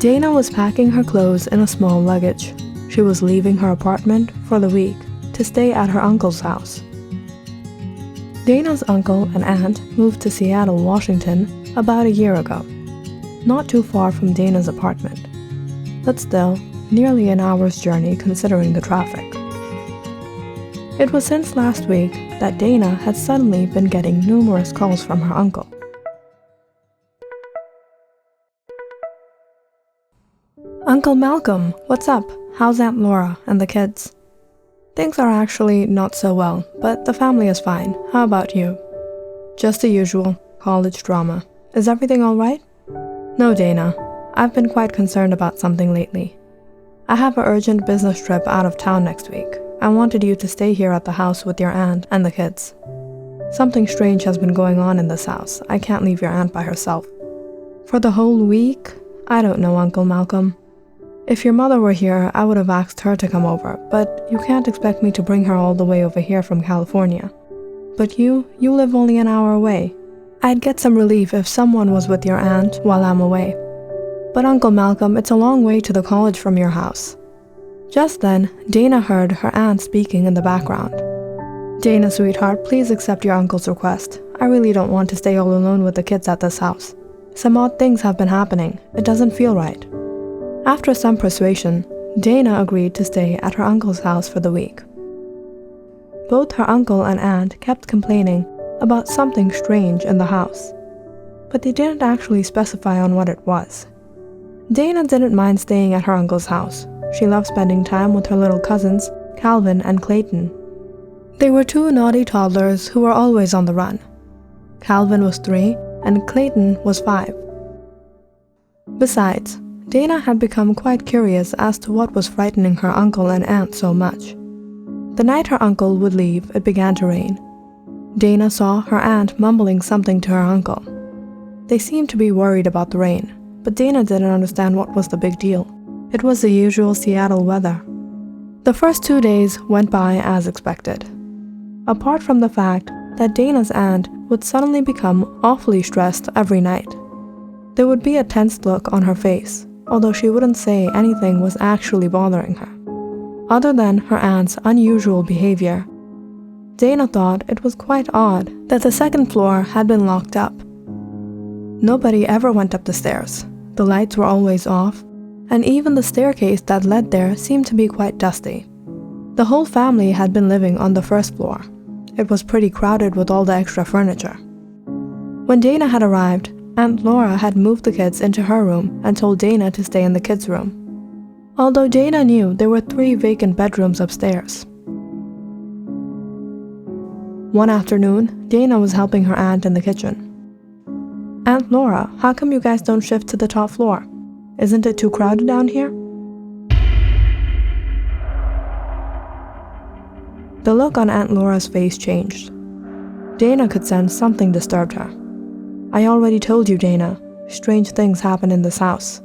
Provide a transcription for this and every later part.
Dana was packing her clothes in a small luggage. She was leaving her apartment for the week to stay at her uncle's house. Dana's uncle and aunt moved to Seattle, Washington about a year ago, not too far from Dana's apartment, but still nearly an hour's journey considering the traffic. It was since last week that Dana had suddenly been getting numerous calls from her uncle. "Uncle Malcolm, what's up? How's Aunt Laura and the kids?" "Things are actually not so well, but the family is fine. How about you?" "Just the usual, college drama. Is everything all right?" "No, Dana. I've been quite concerned about something lately. I have an urgent business trip out of town next week. I wanted you to stay here at the house with your aunt and the kids. Something strange has been going on in this house. I can't leave your aunt by herself." "For the whole week? I don't know, Uncle Malcolm. If your mother were here, I would have asked her to come over, but you can't expect me to bring her all the way over here from California. But you live only an hour away. I'd get some relief if someone was with your aunt while I'm away." "But Uncle Malcolm, it's a long way to the college from your house." Just then, Dana heard her aunt speaking in the background. "Dana, sweetheart, please accept your uncle's request. I really don't want to stay all alone with the kids at this house. Some odd things have been happening. It doesn't feel right." After some persuasion, Dana agreed to stay at her uncle's house for the week. Both her uncle and aunt kept complaining about something strange in the house, but they didn't actually specify on what it was. Dana didn't mind staying at her uncle's house. She loved spending time with her little cousins, Calvin and Clayton. They were two naughty toddlers who were always on the run. Calvin was 3 and Clayton was 5. Besides, Dana had become quite curious as to what was frightening her uncle and aunt so much. The night her uncle would leave, it began to rain. Dana saw her aunt mumbling something to her uncle. They seemed to be worried about the rain, but Dana didn't understand what was the big deal. It was the usual Seattle weather. The first 2 days went by as expected. Apart from the fact that Dana's aunt would suddenly become awfully stressed every night. There would be a tense look on her face, although she wouldn't say anything was actually bothering her, other than her aunt's unusual behavior. Dana thought it was quite odd that the second floor had been locked up. Nobody ever went up the stairs. The lights were always off, and even the staircase that led there seemed to be quite dusty. The whole family had been living on the first floor. It was pretty crowded with all the extra furniture. When Dana had arrived, Aunt Laura had moved the kids into her room and told Dana to stay in the kids' room, although Dana knew there were 3 vacant bedrooms upstairs. One afternoon, Dana was helping her aunt in the kitchen. "Aunt Laura, how come you guys don't shift to the top floor? Isn't it too crowded down here?" The look on Aunt Laura's face changed. Dana could sense something disturbed her. "I already told you, Dana. Strange things happen in this house.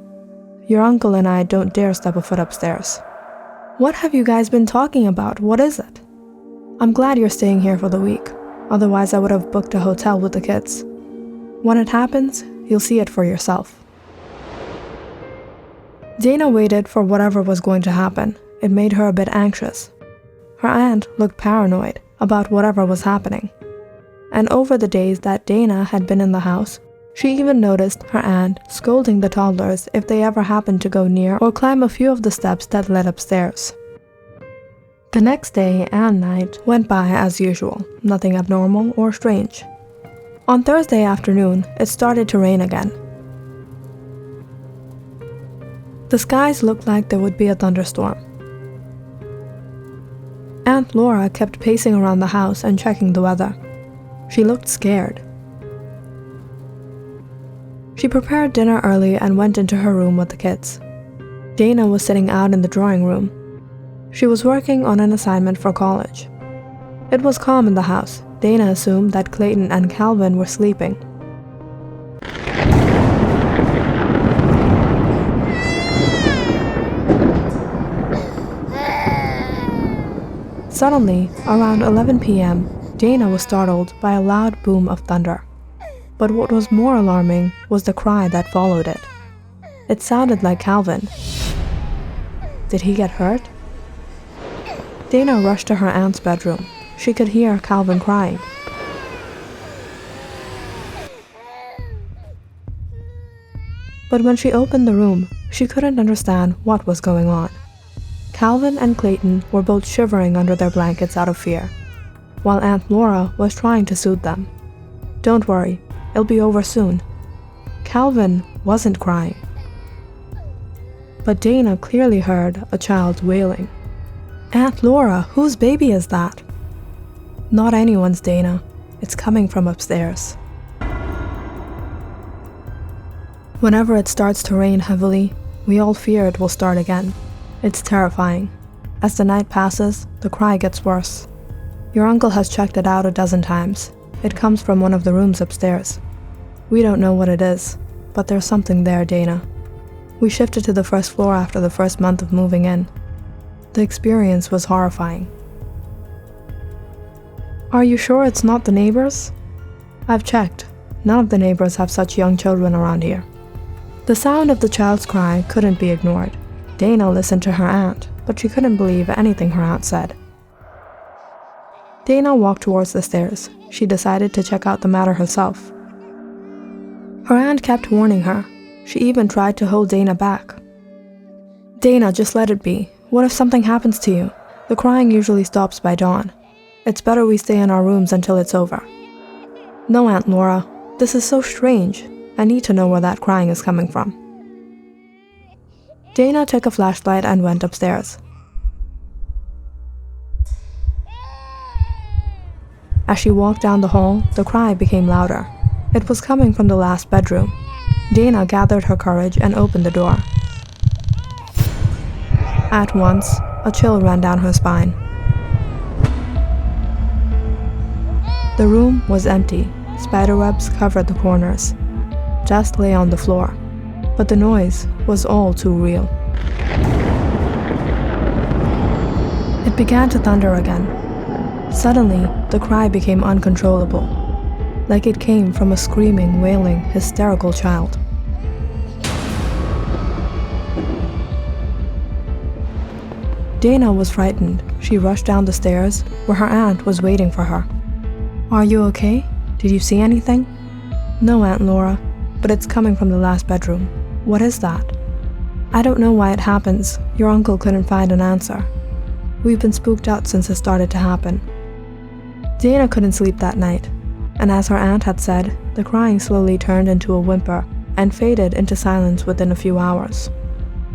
Your uncle and I don't dare step a foot upstairs." "What have you guys been talking about? What is it?" "I'm glad you're staying here for the week. Otherwise I would have booked a hotel with the kids. When it happens, you'll see it for yourself." Dana waited for whatever was going to happen. It made her a bit anxious. Her aunt looked paranoid about whatever was happening. And over the days that Dana had been in the house, she even noticed her aunt scolding the toddlers if they ever happened to go near or climb a few of the steps that led upstairs. The next day and night went by as usual, nothing abnormal or strange. On Thursday afternoon, it started to rain again. The skies looked like there would be a thunderstorm. Aunt Laura kept pacing around the house and checking the weather. She looked scared. She prepared dinner early and went into her room with the kids. Dana was sitting out in the drawing room. She was working on an assignment for college. It was calm in the house. Dana assumed that Clayton and Calvin were sleeping. Suddenly, around 11 p.m., Dana was startled by a loud boom of thunder. But what was more alarming was the cry that followed it. It sounded like Calvin. Did he get hurt? Dana rushed to her aunt's bedroom. She could hear Calvin crying. But when she opened the room, she couldn't understand what was going on. Calvin and Clayton were both shivering under their blankets out of fear, while Aunt Laura was trying to soothe them. "Don't worry, it'll be over soon." Calvin wasn't crying. But Dana clearly heard a child wailing. "Aunt Laura, whose baby is that?" "Not anyone's, Dana. It's coming from upstairs." Whenever it starts to rain heavily, we all fear it will start again. It's terrifying. As the night passes, the cry gets worse. Your uncle has checked it out a dozen times. It comes from one of the rooms upstairs. We don't know what it is, but there's something there, Dana. We shifted to the first floor after the first month of moving in. The experience was horrifying. "Are you sure it's not the neighbors?" "I've checked. None of the neighbors have such young children around here." The sound of the child's cry couldn't be ignored. Dana listened to her aunt, but she couldn't believe anything her aunt said. Dana walked towards the stairs. She decided to check out the matter herself. Her aunt kept warning her. She even tried to hold Dana back. "Dana, just let it be. What if something happens to you? The crying usually stops by dawn. It's better we stay in our rooms until it's over." "No, Aunt Laura. This is so strange. I need to know where that crying is coming from." Dana took a flashlight and went upstairs. As she walked down the hall, the cry became louder. It was coming from the last bedroom. Dana gathered her courage and opened the door. At once, a chill ran down her spine. The room was empty. Spiderwebs covered the corners. Dust lay on the floor, but the noise was all too real. It began to thunder again. Suddenly, the cry became uncontrollable, like it came from a screaming, wailing, hysterical child. Dana was frightened. She rushed down the stairs, where her aunt was waiting for her. "Are you okay? Did you see anything?" "No, Aunt Laura, but it's coming from the last bedroom." "What is that?" "I don't know why it happens. Your uncle couldn't find an answer. We've been spooked out since it started to happen." Dana couldn't sleep that night, and as her aunt had said, the crying slowly turned into a whimper and faded into silence within a few hours.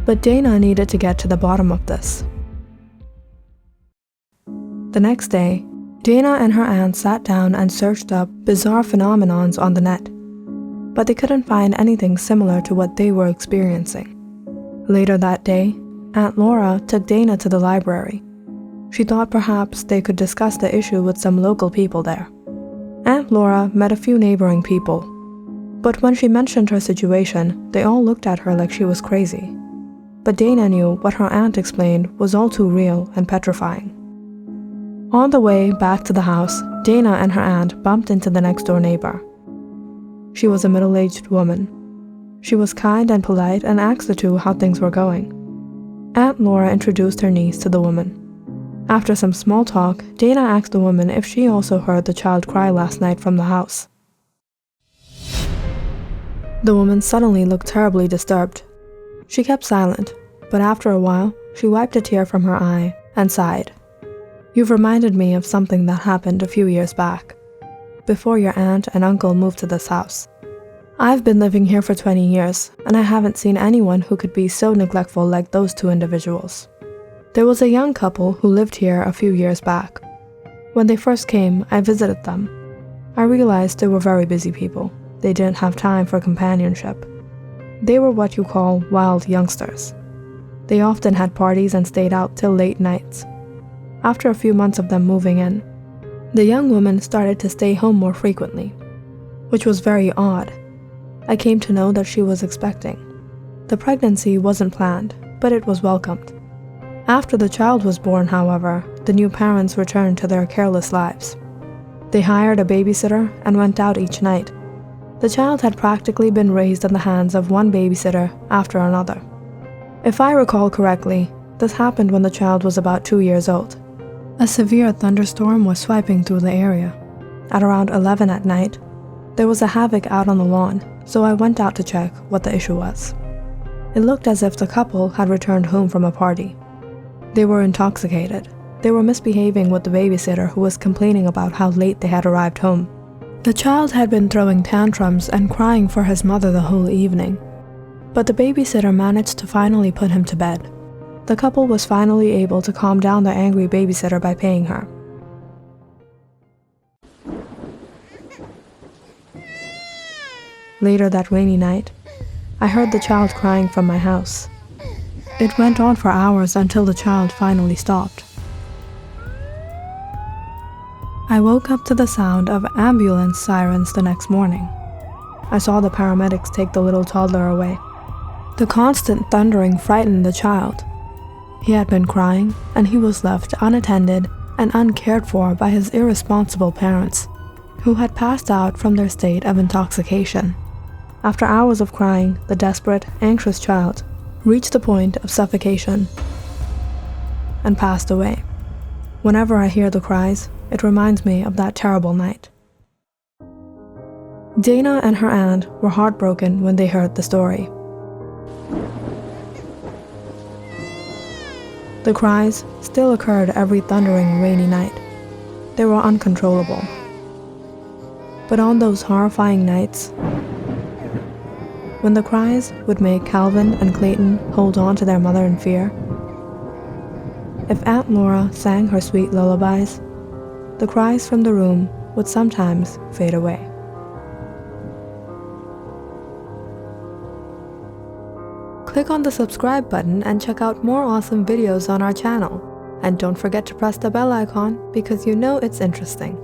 But Dana needed to get to the bottom of this. The next day, Dana and her aunt sat down and searched up bizarre phenomenons on the net, but they couldn't find anything similar to what they were experiencing. Later that day, Aunt Laura took Dana to the library. She thought perhaps they could discuss the issue with some local people there. Aunt Laura met a few neighboring people, but when she mentioned her situation, they all looked at her like she was crazy. But Dana knew what her aunt explained was all too real and petrifying. On the way back to the house, Dana and her aunt bumped into the next-door neighbor. She was a middle-aged woman. She was kind and polite and asked the two how things were going. Aunt Laura introduced her niece to the woman. After some small talk, Dana asked the woman if she also heard the child cry last night from the house. The woman suddenly looked terribly disturbed. She kept silent, but after a while, she wiped a tear from her eye and sighed. "You've reminded me of something that happened a few years back, before your aunt and uncle moved to this house. I've been living here for 20 years, and I haven't seen anyone who could be so neglectful like those two individuals. There was a young couple who lived here a few years back. When they first came, I visited them. I realized they were very busy people. They didn't have time for companionship. They were what you call wild youngsters. They often had parties and stayed out till late nights. After a few months of them moving in, the young woman started to stay home more frequently, which was very odd. I came to know that she was expecting. The pregnancy wasn't planned, but it was welcomed. After the child was born, however, the new parents returned to their careless lives. They hired a babysitter and went out each night. The child had practically been raised in the hands of one babysitter after another. If I recall correctly, this happened when the child was about 2 years old. A severe thunderstorm was swiping through the area. At around 11 at night, there was a havoc out on the lawn, so I went out to check what the issue was. It looked as if the couple had returned home from a party. They were intoxicated. They were misbehaving with the babysitter, who was complaining about how late they had arrived home. The child had been throwing tantrums and crying for his mother the whole evening, but the babysitter managed to finally put him to bed. The couple was finally able to calm down the angry babysitter by paying her. Later that rainy night, I heard the child crying from my house. It went on for hours until the child finally stopped. I woke up to the sound of ambulance sirens the next morning. I saw the paramedics take the little toddler away. The constant thundering frightened the child. He had been crying, and he was left unattended and uncared for by his irresponsible parents, who had passed out from their state of intoxication. After hours of crying, the desperate, anxious child reached the point of suffocation and passed away. Whenever I hear the cries, it reminds me of that terrible night. Dana and her aunt were heartbroken when they heard the story. The cries still occurred every thundering rainy night. They were uncontrollable. But on those horrifying nights, when the cries would make Calvin and Clayton hold on to their mother in fear, if Aunt Laura sang her sweet lullabies, the cries from the room would sometimes fade away. Click on the subscribe button and check out more awesome videos on our channel. And don't forget to press the bell icon because you know it's interesting.